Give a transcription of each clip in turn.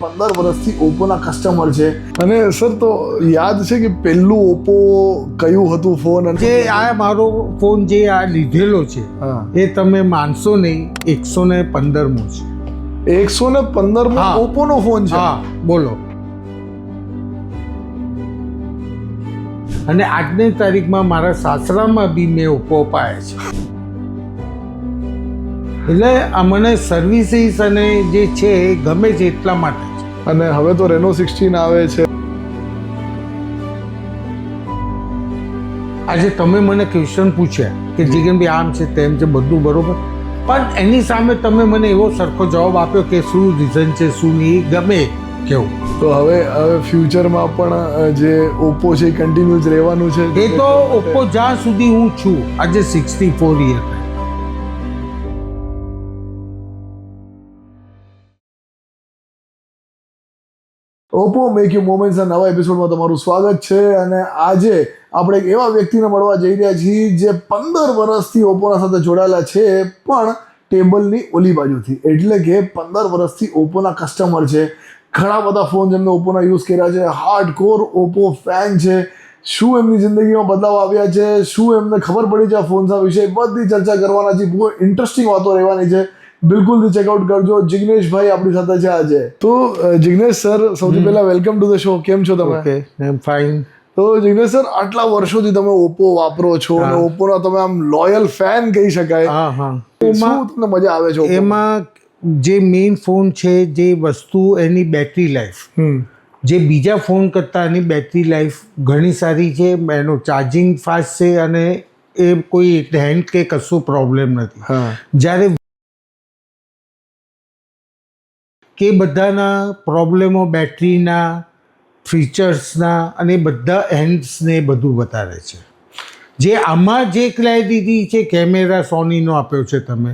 15 વર્ષથી ઓપ્પોના કસ્ટમર છે અને સર તો યાદ છે કે પહેલું ઓપ્પો કયું હતું ફોન જે આ મારો ફોન જે આ લીધેલો છે એ તમે માનશો નહીં 115મો છે 115મો ઓપ્પોનો ફોન છે. હા બોલો. અને આજની તારીખમાં મારા સાસરામાં બી મેં ઓપ્પો અપાયા છે. એટલે આ મને સર્વિસીસ અને જે છે એ ગમે છે એટલા માટે છે. અને હવે તો રેનો 16 આવે છે. આજે તમે મને ક્વેશ્ચન પૂછ્યા કે જીગનભાઈ આમ છે તેમ છે બધું બરોબર, પણ એની સામે તમે મને એવો સરખો જવાબ આપ્યો કે શું રીઝન છે શું નહીં ગમે કેવું. તો હવે ફ્યુચરમાં પણ જે ઓપ્પો છે કન્ટિન્યુ જ રહેવાનું છે. એ તો ઓપ્પો જ્યાં સુધી હું છું આજે 64 યર. ઓપ્પો મેક યુ મોમેન્ટ્સના નવા એપિસોડમાં તમારું સ્વાગત છે. અને આજે આપણે એક એવા વ્યક્તિને મળવા જઈ રહ્યા છીએ જે 15 વર્ષથી ઓપ્પોના સાથે જોડાયેલા છે, પણ ટેબલની ઓલી બાજુથી. એટલે કે 15 વર્ષથી ઓપ્પોના કસ્ટમર છે. ઘણા બધા ફોન જેમને ઓપ્પોના યુઝ કર્યા છે, હાર્ડકોર ઓપ્પો ફેન છે. શું એમની જિંદગીમાં બદલાવ આવ્યા છે, શું એમને ખબર પડી છે આ ફોન્સના વિશે, બધી ચર્ચા કરવાના છે. બહુ ઇન્ટરેસ્ટિંગ વાતો રહેવાની છે. બિલકુલ ચેકઆઉટ કરજો. જિગ્નેશભાઈ આપણી સાથે છે આજે. તો જિગ્નેશ સર, સૌથી પહેલા વેલકમ ટુ ધ શો. કેમ છો તમે? Okay, I am fine. તો જિગ્નેશ સર, આટલા વર્ષોથી તમે ઓપ્પો વાપરો છો અને ઓપ્પોના તમે આમ લોયલ ફેન કહી શકાય. હા હા. શું તમને મજા આવે છે એમાં જે મેઇન ફોન છે, જે વસ્તુ એની બેટરી લાઈફ જે બીજા ફોન કરતાં એની બેટરી લાઈફ ઘણી સારી છે. એનું ચાર્જિંગ ફાસ્ટ છે અને એ કોઈ હેન્ડ કે કશું પ્રોબ્લેમ નથી. જ્યારે કે બધાના પ્રોબ્લેમો બેટરીના, ફીચર્સના અને બધા હેન્ડ્સને બધું વધારે છે. જે આમાં જે ક્લેરિટી છે કેમેરા સોનીનો આપ્યો છે, તમે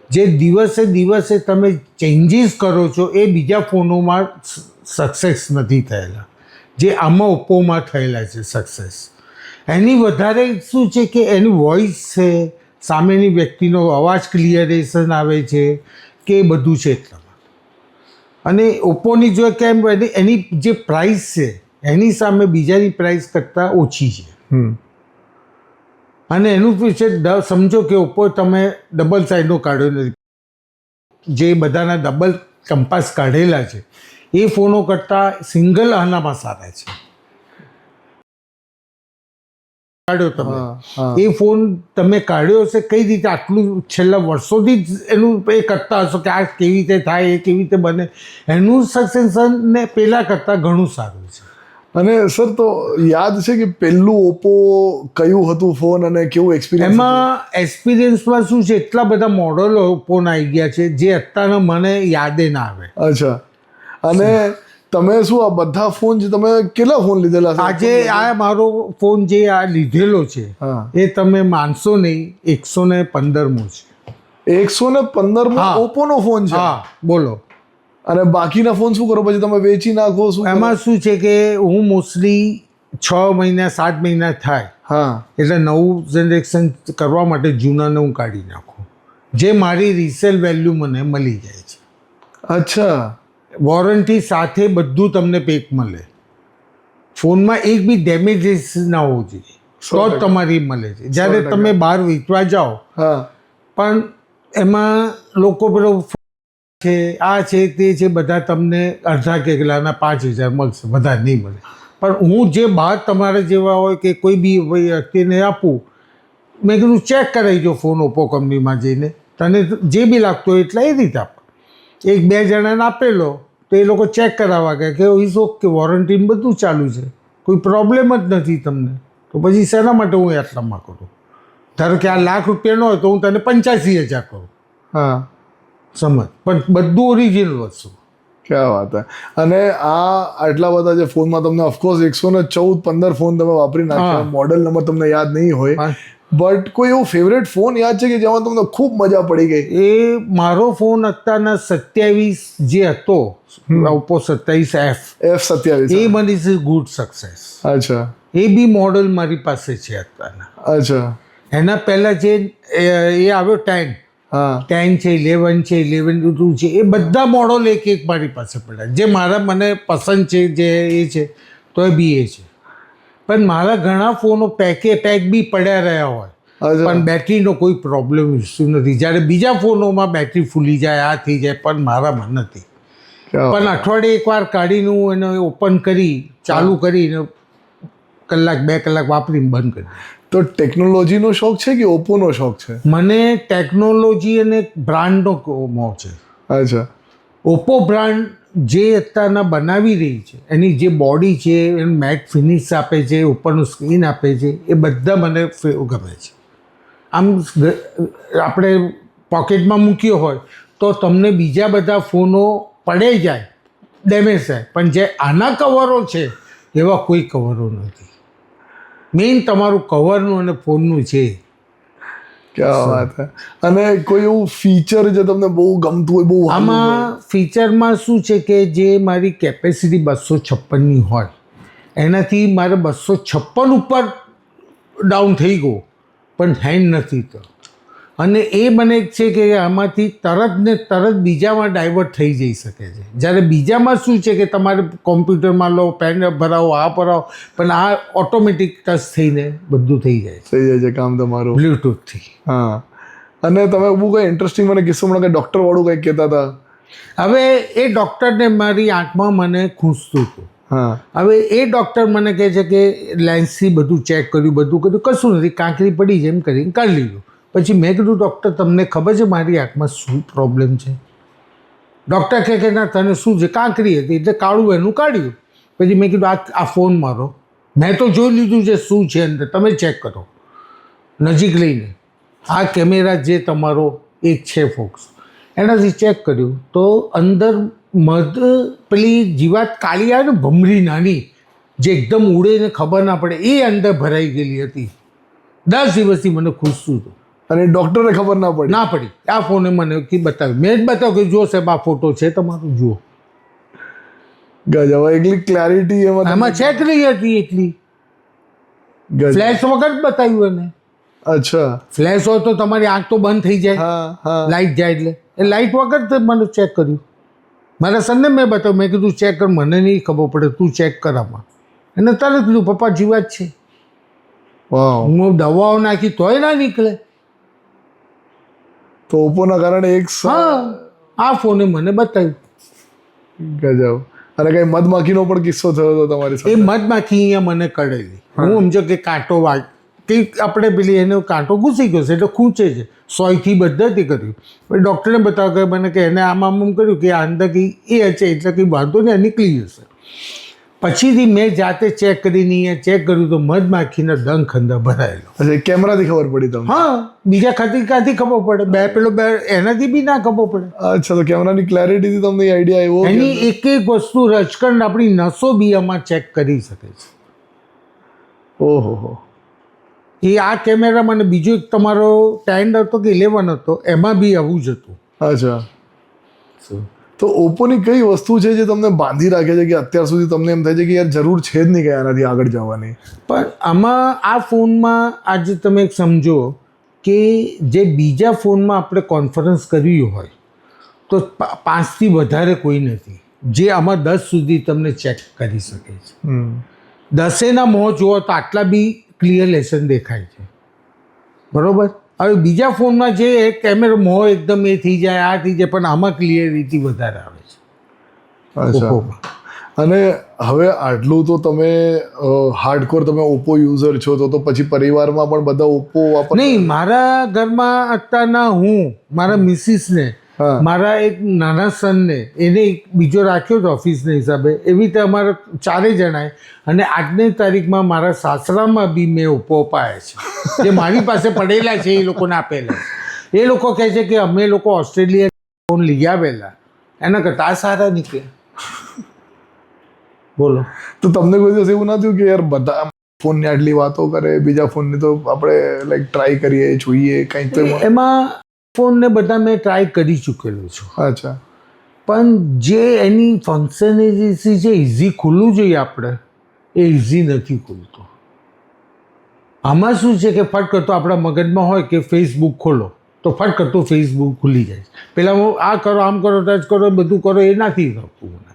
જે દિવસે દિવસે તમે ચેન્જીસ કરો છો એ બીજા ફોનોમાં સક્સેસ નથી થયેલા, જે આમાં ઓપ્પોમાં થયેલા છે સક્સેસ. એની વધારે શું છે કે એની વોઇસ છે, સામેની વ્યક્તિનો અવાજ ક્લિયરેશન આવે છે કે એ બધું છે એટલા. અને ઓપ્પોની જો કેમ એની જે પ્રાઇસ છે એની સામે બીજાની પ્રાઇસ કરતાં ઓછી છે. અને એનું ફીચર સમજો કે ઓપ્પો તમે ડબલ સાઇડનો કાઢ્યો નથી, જે બધાના ડબલ કંપાસ કાઢેલા છે એ ફોનો કરતાં સિંગલ આનામાં સારા છે. કાઢ્યો તમે એ ફોન તમે કાઢ્યો હશે કઈ રીતે, આટલું છેલ્લા વર્ષોથી જ એનું એ કરતા હશો કે આ કેવી રીતે થાય, એ કેવી રીતે બને, એનું સક્સેશન ને પહેલાં કરતાં ઘણું સારું છે. અને સર તો યાદ છે કે પહેલું ઓપ્પો કયું હતું ફોન અને કેવું એક્સપિરિયન્સ? એમાં એક્સપિરિયન્સમાં શું છે, એટલા બધા મોડલો ફોન આવી ગયા છે જે અત્યારના મને યાદે ના આવે. અચ્છા. અને તમે શું આ બધા ફોન જે તમે કેટલા ફોન લીધેલા છે? આજે આ મારો ફોન જે આ લીધેલો છે એ તમે માનશો નહીં 115મો છે. 115મો ઓપ્પોનો ફોન છે? હા બોલો. અને બાકીના ફોન શું કરો પછી, તમે વેચી નાખો? શું એમાં શું છે કે હું મોસ્ટલી 6 મહિના 7 મહિના થાય એટલે નવું જનરેશન કરવા માટે જૂનાને હું કાઢી નાખું, જે મારી રિસેલ વેલ્યુ મને મળી જાય છે. અચ્છા. વોરંટી સાથે બધું તમને પેક મળે. ફોનમાં એક બી ડેમેજીસ ના હોવું જોઈએ તો જ તમારી મળે છે. જ્યારે તમે બહાર વેચવા જાઓ પણ એમાં લોકો પેલો છે આ છે તે છે બધા તમને અડધા કેગલાના 5,000 મળશે, બધા નહીં મળે. પણ હું જે બહાર તમારા જેવા હોય કે કોઈ બી વ્યક્તિને આપું, મેં કીધું ચેક કરાવી જો ફોન ઓપ્પો કંપનીમાં જઈને, તને જે બી લાગતો હોય એટલે એ રીતે આપો. 1-2 જણાને આપેલો તો એ લોકો ચેક કરાવવા ગયા કે ઇઝ ઓકે, વોરંટીને બધું ચાલુ છે, કોઈ પ્રોબ્લેમ જ નથી તમને, તો પછી શેના માટે હું આટલામાં કરું? ધારો કે આ ₹1,00,000 હોય તો હું તને 85,000 કરું. સમજ, પણ બધું ઓરિજિનલ વસ્તુ. ક્યાં વાત છે. અને આ આટલા બધા જે ફોનમાં તમને ઓફકોર્સ 114-15 ફોન તમે વાપરી નાખ્યા, મોડલ નંબર તમને યાદ નહીં હોય, બટ કોઈ એવો ફેવરેટ ફોન યાદ છે કે જેમાં તમને ખૂબ મજા પડી ગઈ? એ મારો ફોન અત્યારના 27 જે હતો ઓપ્પો 27F, F27, એ મને ઇઝ ગુડ સક્સેસ. અચ્છા. એ બી મોડલ મારી પાસે છે અત્યારના. અચ્છા. એના પહેલાં જે એ આવ્યો 10, હા 10 છે, 11 છે, 11 છે, એ બધા મોડલ એક એક મારી પાસે પડ્યા જે મને પસંદ છે, જે એ છે તો એ બી એ છે. પણ મારા ઘણા ફોનો પેક બી પડ્યા રહ્યા હોય અચ્છા પણ બેટરીનો કોઈ પ્રોબ્લેમ ઇસ્યુ નથી. જ્યારે બીજા ફોનોમાં બેટરી ફૂલી જાય, આ થઈ જાય, પણ મારામાં નથી. ક્યાં પણ અઠવાડિયે એકવાર કાઢીને હું એને ઓપન કરી ચાલુ કરીને કલાક 2 કલાક વાપરીને બંધ કરી દઉં. તો ટેકનોલોજીનો શોખ છે કે ઓપ્પોનો શોખ છે? મને ટેકનોલોજી અને બ્રાન્ડનો મોહ છે. અચ્છા ઓપ્પો બ્રાન્ડ જે અત્યારના બનાવી રહી છે, એની જે બોડી છે, એનું મેટ ફિનિશ આપે છે, ઉપરનું સ્ક્રીન આપે છે, એ બધા મને ગમે છે. આમ આપણે પોકેટમાં મૂક્યો હોય તો તમને બીજા બધા ફોનો પડે જાય, ડેમેજ થાય, પણ જે આના કવરો છે એવા કોઈ કવરો નથી. મેઇન તમારું કવરનું અને ફોનનું છે. ક્યાં વાત હે. અને કોઈ એવું ફીચર જે તમને બહુ ગમતું હોય, બહુ આમાં ફીચરમાં શું છે કે જે મારી કેપેસિટી 256ની હોય એનાથી મારે 256 ઉપર ડાઉન થઈ ગયો પણ હેન્ડ નથી તો. અને એ મને છે કે આમાંથી તરત ને તરત બીજામાં ડાયવર્ટ થઈ જઈ શકે છે. જ્યારે બીજામાં શું છે કે તમારે કોમ્પ્યુટરમાં લો, પેન ભરાવો, આ ભરાવો, પણ આ ઓટોમેટિક ટચ થઈને બધું થઈ જાય છે થઈ જાય છે કામ તમારું બ્લૂટૂથથી. હા. અને તમે બહુ કંઈ ઇન્ટરેસ્ટિંગ મને કિસ્સો મળે કે ડૉક્ટરવાળું કંઈક કહેતા હતા? હવે એ ડૉક્ટરને મારી આંખમાં મને ખૂંચતું હતું. હા હવે એ ડૉક્ટર મને કહે છે કે લેન્સથી બધું ચેક કર્યું, બધું કર્યું, કશું નથી, કાંકરી પડી છે એમ કરીને કાઢી લીધું. પછી મેં કીધું ડૉક્ટર તમને ખબર છે મારી આંખમાં શું પ્રોબ્લેમ છે? ડૉક્ટર કહે કે ના તને શું છે? કાંકરી હતી એટલે કાળું એનું કાઢ્યું. પછી મેં કીધું આ ફોન મારો, મેં તો જોઈ લીધું છે શું છે અંદર, તમે ચેક કરો. નજીક લઈને આ કેમેરા જે તમારો એક છે ફોક્સ, એનાથી ચેક કર્યું તો અંદર પેલી જીવાત કાળી આવે ને ભમરી નાની જે એકદમ ઉડે ને ખબર ના પડે, એ અંદર ભરાઈ ગયેલી હતી. 10 દિવસથી મને ખૂંચતું હતું. અને ડૉક્ટરને ખબર ના પડી? ના પડી. આ ફોને મને બતાવ્યું, મેં જ બતાવ્યું કે જો સાહેબ આ ફોટો છે તમારો, જુઓ. ગજબ. એકલી ક્લેરિટી આમાં ચેક નહીં હતી એટલી. ગજબ. ફ્લેશ વગર જ બતાવ્યું એને. અચ્છા ફ્લેશ હોય તો તમારી આંખ તો બંધ થઈ જાય, હા હા લાઇટ જાય એટલે. એ લાઇટ વગર જ મને ચેક કર્યું. મારા સનને મેં બતાવ્યું, મેં કીધું ચેક કર, મને નહીં ખબર પડે, તું ચેક કર આમાં. એને તરત કીધું પપ્પા જીવાત છે. વાવ. હું દવાઓ નાખી તોય ના નીકળે. તો ઓપ્પોના કારણે હા, આ ફોને મને બતાવ્યું. ગજબ. અને કઈ મધમાખીનો પણ કિસ્સો થયો હતો તમારી એ સાથે? મધમાખી અહીંયા મને કળેલી. હું સમજો કે કાંટો કે આપણે પેલી એનો કાંટો ઘૂસી ગયો છે એટલે ખૂંચે છે, સોયથી બધાથી કર્યું. પછી ડૉક્ટરને બતાવ્યું કે મને કે એને આમ કર્યું કે આ અંદર કંઈ એ છે એટલે કંઈ વાંધો નહીં, નીકળી જશે. પછીથી મેં જાતે ચેક કરીને અહીંયા ચેક કર્યું તો મધમાખીનો ડંખ અંદર ભરાયેલો. અચ્છા, કેમેરાથી ખબર પડી તમને? હા, બીજા ક્યાંથી ખબર પડે? એનાથી બી ના ખબર પડે. અચ્છા, તો કેમેરાની ક્લેરિટીથી તમને આઈડિયા આવ્યો? એની એક એક વસ્તુ રચકંડ આપણી નસો બી આમાં ચેક કરી શકે છે. ઓહો. એ આ કેમેરામાં અને બીજો એક તમારો 10 હતો કે 11 હતો, એમાં બી આવું જ હતું. અચ્છા. તો ઓપ્પોની કઈ વસ્તુ છે જે તમને બાંધી રાખે છે કે અત્યાર સુધી તમને એમ થાય છે કે યાર જરૂર છે જ નહીં કે આનાથી આગળ જવાની? પણ આમાં આ ફોનમાં આજે તમે એક સમજો કે જે બીજા ફોનમાં આપણે કોન્ફરન્સ કરવી હોય તો 5થી વધારે કોઈ નથી, જે આમાં 10 સુધી તમને ચેક કરી શકે છે. 10ના મોં જુઓ તો આટલા બી ક્લિયર લેસન દેખાય છે, બરોબર? હવે બીજા ફોનમાં જે કેમેરા મોં એકદમ એ થઈ જાય, આ થઈ જાય, પણ આમાં ક્લિયરિટી વધારે આવે છે. અચ્છા. અને હવે આટલું તો તમે હાર્ડકોર તમે ઓપ્પો યુઝર છો, તો પછી પરિવારમાં પણ બધા ઓપ્પો વાપરે? નહીં, મારા ઘરમાં અત્યારના મારા મિસિસને, મારા એક નાના સનને, એને એક બીજો રાખ્યો છે ઓફિસના હિસાબે, એવી રીતે અમારા 4 જણાએ. અને આજની તારીખમાં મારા સાસરામાં બી મેં ઓપ્પો અપાયા છે, જે મારી પાસે પડેલા છે, એ લોકોને આપેલા. એ લોકો કહે છે કે અમે લોકો ઓસ્ટ્રેલિયા ફોન લઈ આવેલા એના કરતાં આ સારા નીકળ્યા. બોલો. તો તમને કોઈ દિવસ એવું ના થયું કે યાર બધા ફોનની આટલી વાતો કરે, બીજા ફોનની તો આપણે લાઈક ટ્રાય કરીએ, જોઈએ કંઈક તો? એમાં ફોનને બધા મેં ટ્રાય કરી ચૂકેલો છું. અચ્છા. પણ જે એની ફંક્શનાલિટી છે, ઇઝી ખુલવું જોઈએ આપણે, એ ઇઝી નથી ખુલતો. આમાં શું છે કે ફટ કરતો આપણા મગજમાં હોય કે ફેસબુક ખોલો તો ફટ કરતું ફેસબુક ખુલી જાય છે. પહેલાં હું આ કરો આમ કરો ટચ કરો બધું કરો એ નથી થતું મને.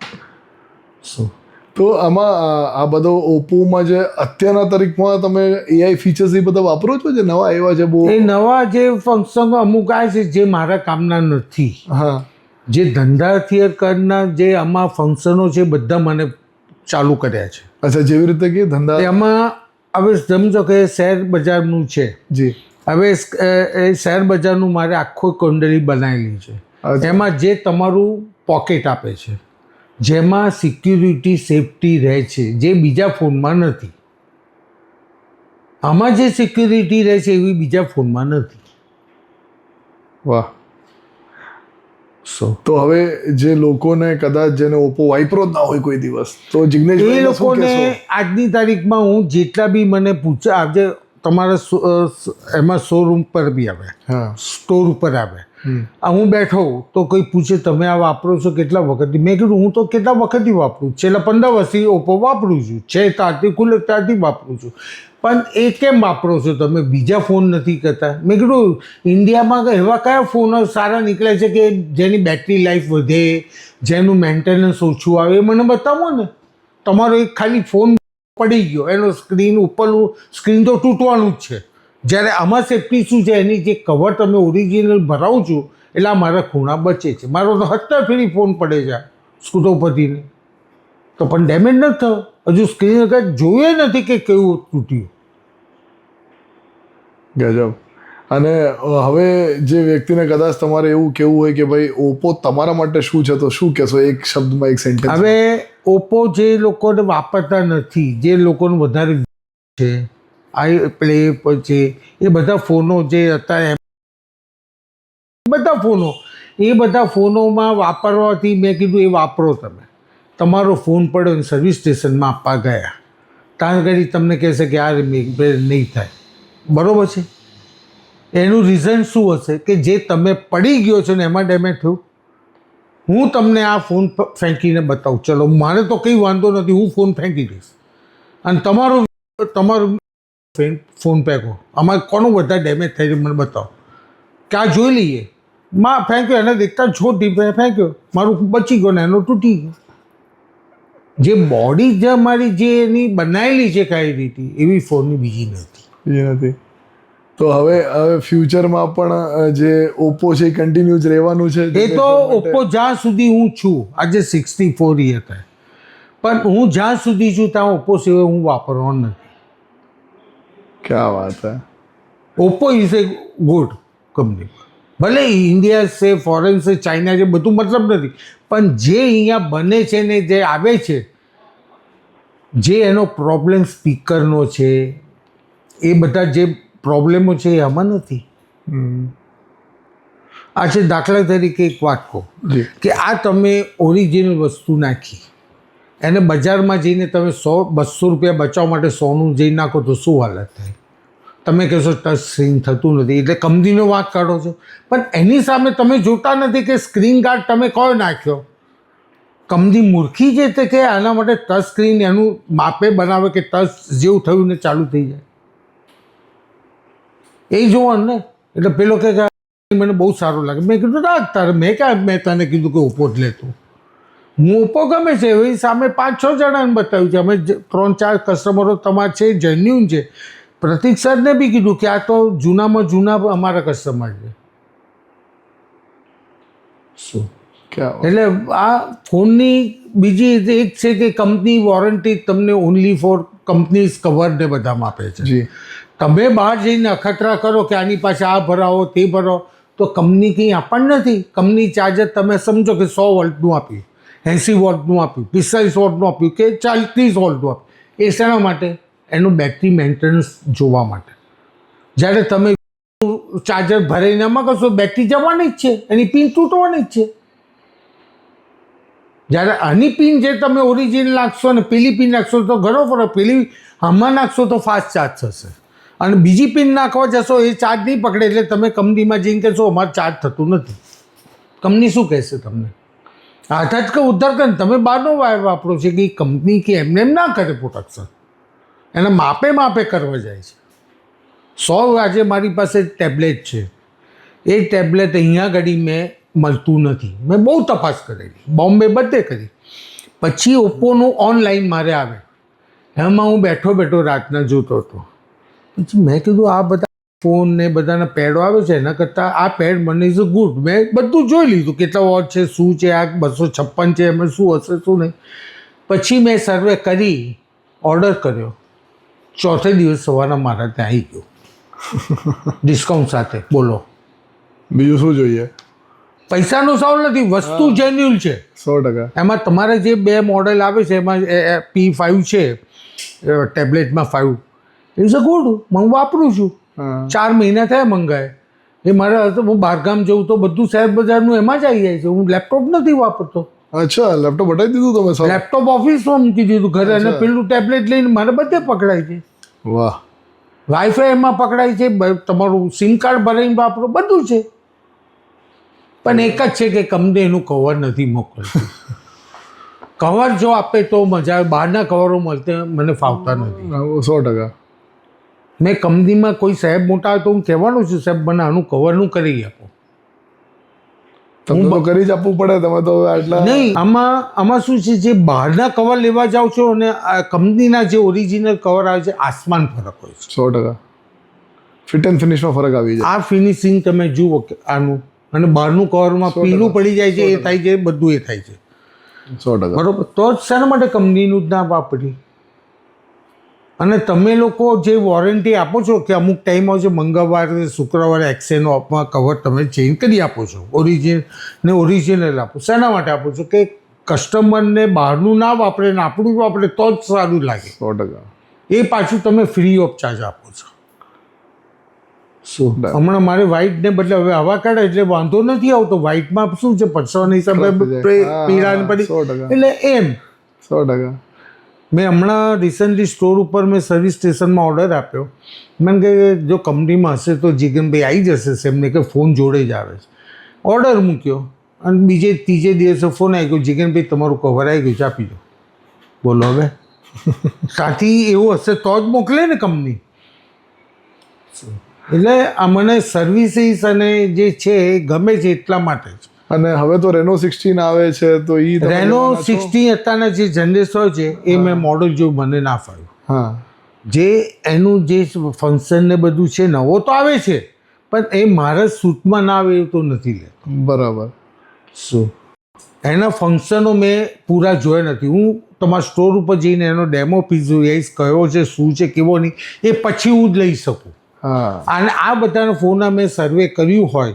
શું તો આમાં આ બધો ઓપ્પોમાં જે અત્યારના તારીખમાં તમે એઆઈ ફીચર્સ એ બધા વાપરો છો જે નવા આવ્યા છે બહુ? એ નવા જે ફંક્શન અમુક આવે છે જે મારા કામના નથી, હા, જે ધંધાથી કરના જે આમાં ફંક્શનો છે બધા મને ચાલુ કર્યા છે. અચ્છા, જેવી રીતે કે ધંધા એમાં હવે સમજો કે શેર બજારનું છે. જી, હવે એ શેર બજારનું મારે આખો કુંડળી બનાવેલી છે. અચ્છા. એમાં જે તમારું પોકેટ આપે છે, જેમાં સિક્યુરિટી સેફટી રહે છે જે બીજા ફોનમાં નથી. આમાં જે સિક્યુરિટી રહે છે એવી બીજા ફોનમાં નથી. વાહ. તો હવે જે લોકોને કદાચ જેને ઓપ્પો વાપરો જ ના હોય કોઈ દિવસ, તો જિગ્નેશ એ લોકોને આજની તારીખમાં હું જેટલા બી મને પૂછે આજે તમારા એમાં શોરૂમ પર બી આવે, હા, સ્ટોર ઉપર આવે, હું બેઠો તો કોઈ પૂછે તમે આ વાપરો છો કેટલા વખતથી? મેં કીધું હું તો કેટલા વખતથી વાપરું, છેલ્લા 15 વર્ષથી ઓપ્પો વાપરું છું, છે ત્યારથી ખુલ્લે ત્યારથી વાપરું છું. પણ એ કેમ વાપરો છો તમે, બીજા ફોન નથી કરતા? મેં કીધું ઇન્ડિયામાં એવા કયા ફોન સારા નીકળે છે કે જેની બેટરી લાઈફ વધે, જેનું મેન્ટેનન્સ ઓછું આવે, એ મને બતાવો ને. તમારો એક ખાલી ફોન પડી ગયો, એનો સ્ક્રીન ઉપરનું સ્ક્રીન તો તૂટવાનું જ છે. જ્યારે આમાં સેફટી શું છે, એની જે કવર તમે ઓરિજિનલ ભરાવું છું એટલે આ મારા ખૂણા બચે છે. મારો તો 70 ફેરી ફોન પડે છે સ્કૂટર પરથી, તો પણ ડેમેજ નથી થયો. હજુ સ્ક્રીન કંઈ જોયું નથી કે કેવું તૂટ્યું. ગજબ. અને હવે જે વ્યક્તિને કદાચ તમારે એવું કેવું હોય કે ભાઈ ઓપ્પો તમારા માટે શું છે, તો શું કહેશો એક શબ્દમાં, એક સેન્ટેન્સ? હવે ઓપ્પો જે લોકોને વાપરતા નથી, જે લોકોને વધારે છે પ્લે છે, એ બધા ફોનો જે હતા બધા ફોનોમાં વાપરવાથી મેં કીધું એ વાપરો તમે. તમારો ફોન પડ્યો ને સર્વિસ સ્ટેશનમાં આપવા ગયા, ત્યાં આગળ તમને કહેશે કે આ નહીં થાય, બરાબર છે. એનું રીઝન શું હશે કે જે તમે પડી ગયો છો ને એમાં ડેમેજ થયું. હું તમને આ ફોન ફેંકીને બતાવું, ચલો મારે તો કંઈ વાંધો નથી, હું ફોન ફેંકી દઈશ અને તમારું ફોન ફેંકો, આમાં કોનું બધા ડેમેજ થાય છે મને બતાવો, ક્યાં જોઈ લઈએ. માં ફેંક્યો, એને દેખતા છોટી ફેંક્યો, મારું બચી ગયો ને એનો તૂટી ગયો. જે બોડી જે અમારી જે એની બનાવેલી છે કાંઈ રીતે એવી ફોનની બીજી નથી. તો હવે ફ્યુચરમાં પણ જે ઓપ્પો છે એ કન્ટિન્યુ જ રહેવાનું છે? એ તો ઓપ્પો જ્યાં સુધી હું છું, આજે 64 યર થાય, પણ હું જ્યાં સુધી છું ત્યાં ઓપ્પો સિવાય હું વાપરવાનો નથી. ક્યાં વાત હે. Oppo is A good company. ભલે ઇન્ડિયા છે, ફોરેન છે, ચાઇના છે, બધું મતલબ નથી, પણ જે અહીંયા બને છે ને જે આવે છે, જે એનો પ્રોબ્લેમ સ્પીકરનો છે, એ બધા જે પ્રોબ્લેમો છે એ આમાં નથી. આ છે દાખલા તરીકે એક વાત કહો કે આ તમે ઓરિજિનલ વસ્તુ નાખી, એને બજારમાં જઈને તમે 100-200 રૂપિયા બચાવવા માટે 100નું જઈ નાખો તો શું હાલત થાય? તમે કહેશો ટચ સ્ક્રીન થતું નથી એટલે કંપનીનો વાંક કાઢો છો, પણ એની સામે તમે જોતા નથી કે સ્ક્રીન ગાર્ડ તમે કયો નાખ્યો. કંપની મૂર્ખી જે તે કે આના માટે ટચ સ્ક્રીન એનું માપે બનાવે કે ટચ જેવું થયું ને ચાલુ થઈ જાય, એ જોવાનું ને. એટલે પેલો કે મને બહુ સારું લાગે, મેં કીધું રાખ તારે, મેં તને કીધું કે ઓપ્પો જ લેતું. હું ઓપ્પો ગમે છે એવી સામે 5-6 જણાને બતાવ્યું છે, અમે 3-4 કસ્ટમરો તમારા છે જેન્યુન છે. પ્રતિક સરને બી કીધું કે આ તો જૂનામાં જૂના અમારા કસ્ટમર છે. શું એટલે આ ફોનની બીજી એક છે કે કંપની વોરંટી તમને ઓનલી ફોર કંપનીઝ કવરને બધામાં આપે છે. તમે બહાર જઈને અખતરા કરો કે આની પાસે આ ભરાવો તે ભરાવો તો કંપની કંઈ આપણને નથી. કંપની ચાર્જર તમે સમજો કે 100 વોલ્ટનું આપ્યું, 80 વોલ્ટનું આપ્યું, 45 વોલ્ટનું આપ્યું કે 30 વોલ્ટનું આપ્યું, એ શેના માટે? એનું બેટરી મેન્ટેનન્સ જોવા માટે. જ્યારે તમે ચાર્જર ભરાઈને એમાં કરશો બેટરી જવાની જ છે, એની પિન તૂટવાની જ છે. જ્યારે આની પિન જે તમે ઓરિજિનલ નાખશો ને પેલી પિન નાખશો તો ઘણો ફરક. પેલી આમાં નાખશો તો ફાસ્ટ ચાર્જ થશે અને બીજી પિન નાખવા જશો એ ચાર્જ નહીં પકડે, એટલે તમે કંપનીમાં જઈને કહેશો અમારે ચાર્જ થતું નથી. કંપની શું કહેશે તમને? હાથ જ કે ઉદ્ધાર કરે. તમે બહારનો વાયર વાપરો છો કે કંપની કે એમને એમ ના કરે પ્રોટેક્શન, એને માપે કરવા જાય છે. 100 આજે મારી પાસે ટેબ્લેટ છે, એ ટેબ્લેટ અહીંયા ઘડી મેં મળતું નથી. મેં બહુ તપાસ કરેલી, બોમ્બે બધે કરી. પછી ઓપ્પોનું ઓનલાઈન મારે આવે, એમાં હું બેઠો બેઠો રાતના જોતો હતો. પછી મેં કીધું આ બધા ફોન ને બધાના પેડો આવે છે એના કરતાં આ પેડ મને ઇઝ ગુડ. મેં બધું જોઈ લીધું કેટલા વોટ છે, શું છે, આ 256 છે, એમાં શું હશે શું નહીં. પછી મેં સર્વે કરી, ઓર્ડર કર્યો. ચોથે દિવસ સવારના મારા ત્યાં આવી ગયો ડિસ્કાઉન્ટ સાથે. બોલો બીજું શું જોઈએ? પૈસાનો સવાલ નથી, વસ્તુ જેન્યુઅલ છે 100%. એમાં તમારે જે 2 મોડેલ આવે છે એમાં P5 છે ટેબ્લેટમાં 5 ઇઝ અ ગુડ. હું વાપરું છું, 4 મહિના થયા મંગાય. એ મારા હું બહારગામ જઉં તો બધું શેર બજારનું એમાં જ આવી જાય છે. હું લેપટોપ નથી વાપરતો. અચ્છા, લેપટોપ હટાવી દીધું તમે સર? લેપટોપ ઓફિસમાં મૂકી દીધું ઘરે, અને પેલું ટેબ્લેટ લઈને મારે બધે પકડાય છે. વાહ. વાઈફાઈ એમાં પકડાય છે, તમારું સિમ કાર્ડ ભરાઈને વાપરો, બધું છે. પણ એક જ છે કે કંપની એનું કવર નથી મોકલતું. કવર જો આપે તો મજા આવે, બહારના કવરો મળતે મને ફાવતા નથી. 100%. મેં કંપનીમાં કોઈ સાહેબ મોટા હોય તો હું કહેવાનું છું, સાહેબ મને આનું કવરનું કરી આપો. તમને તો કરી જ આપવું પડે, તમે તો આટલા. નહીં, આમાં શું છે, જે બહારના કવર લેવા જાઓ છો અને આ કંપનીના જે ઓરિજિનલ કવર આવે છે, આસમાન ફરક હોય છે. 100%. ફિટ એન્ડ ફિનિશમાં ફરક આવી જાય. આ ફિનિશિંગ તમે જુઓ કે આનું અને બહારનું કવરમાં પીલું પડી જાય છે, એ થાય છે, બધું એ થાય છે. 100%. બરોબર, તો જ શાના માટે કંપનીનું જ ના વાપરી. અને તમે લોકો જે વોરંટી આપો છો કે અમુક ટાઈમ હોય છે, મંગળવારે શુક્રવારે એક્સચેન્જ ઓફમાં કવર તમે ચેન્જ કરી આપો છો, ઓરિજિનલ આપો. શાના માટે આપો છો? કે કસ્ટમરને બહારનું ના વાપરે ને આપણું વાપરે તો જ સારું લાગે. 100%. એ પાછું તમે ફ્રી ઓફ ચાર્જ આપો છો. શું હમણાં મારે વ્હાઇટને બદલે હવે હવા કાઢે એટલે વાંધો નથી આવતો. વ્હાઇટમાં શું છે, પરસવાના હિસાબે પીળાને પડી, 100%. એટલે એમ. 100%. મેં હમણાં રિસન્ટલી સ્ટોર ઉપર મેં સર્વિસ સ્ટેશનમાં ઓર્ડર આપ્યો. મને કે જો કંપનીમાં હશે તો જીગનભાઈ આવી જશે, એમને કે ફોન જોડે જ આવે છે. ઓર્ડર મૂક્યો અને ત્રીજે દિવસે ફોન આવી ગયો, જીગનભાઈ તમારું કવર આવી ગયું છે, આપી દો. બોલો હવે સાથી એવું હશે તો જ મોકલે ને કંપની. એટલે આ મને સર્વિસીસ અને જે છે એ ગમે છે એટલા માટે જ. અને હવે તો રેનો 16 આવે છે, તો ઈ રેનો 16 અત્યારના જે જનરેશન હોય છે એ મેં મોડલ જો મને ના ફાવ્યું. હા, જે એનું જે ફંક્શન ને બધું છે નવો તો આવે છે, પણ એ મારા સૂટમાં ના આવે એવું તો નથી લેતો. બરાબર. શું એના ફંક્શનો મેં પૂરા જોયા નથી. હું તમારા સ્ટોર ઉપર જઈને એનો ડેમો પીસ જોઈશ, કયો છે, શું છે, કેવો નહીં, એ પછી હું જ લઈ શકું. હા, અને આ બધાના ફોનના મેં સર્વે કર્યું હોય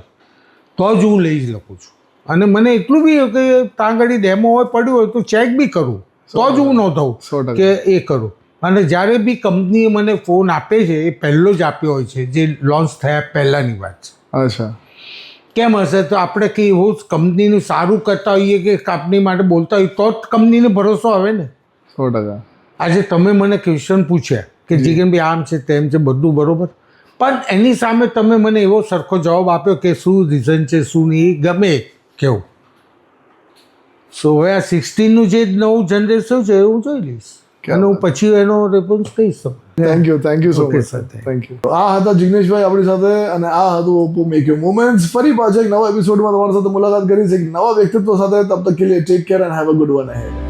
તો જ હું લઈ જ લખું છું. અને મને એટલું બી કે ત્યાં આગળ ડેમો હોય પડ્યું હોય તો ચેક બી કરું તો જ હું નોંધાવું 100%. કે એ કરું. અને જ્યારે બી કંપનીએ મને ફોન આપે છે એ પહેલો જ આપ્યો હોય છે, જે લોન્ચ થયા પહેલાંની વાત છે. અચ્છા. કેમ હશે? તો આપણે કંઈ એવું કંપનીનું સારું કરતા હોઈએ કે કંપની માટે બોલતા હોઈએ તો જ કંપનીને ભરોસો આવે ને. 100%. આજે તમે મને ક્વેશ્ચન પૂછ્યા કે જીગનભાઈ આમ છે તેમ છે બધું બરોબર, પણ એની સામે તમે મને એવો સરખો જવાબ આપ્યો કે શું રીઝન છે શું નહીં, ગમે કેવું. સો હવે આ 16નું જે નવું જનરેશન છે એ હું જોઈ લઈશ અને હું પછી એનો રિસ્પોન્સ કહીશ. Thank you so Okay, much. sir. Thank you. આ હતા જિગ્નેશભાઈ આપણી સાથે, અને આ હતું ઓપ્પો મેક યોર મોમેન્ટ્સ. ફરી પાછા એક નવા એપિસોડમાં તમારી સાથે મુલાકાત કરી છે એક નવા વ્યક્તિત્વ સાથે. તબ તક કે લીએ take care and have a good one ahead.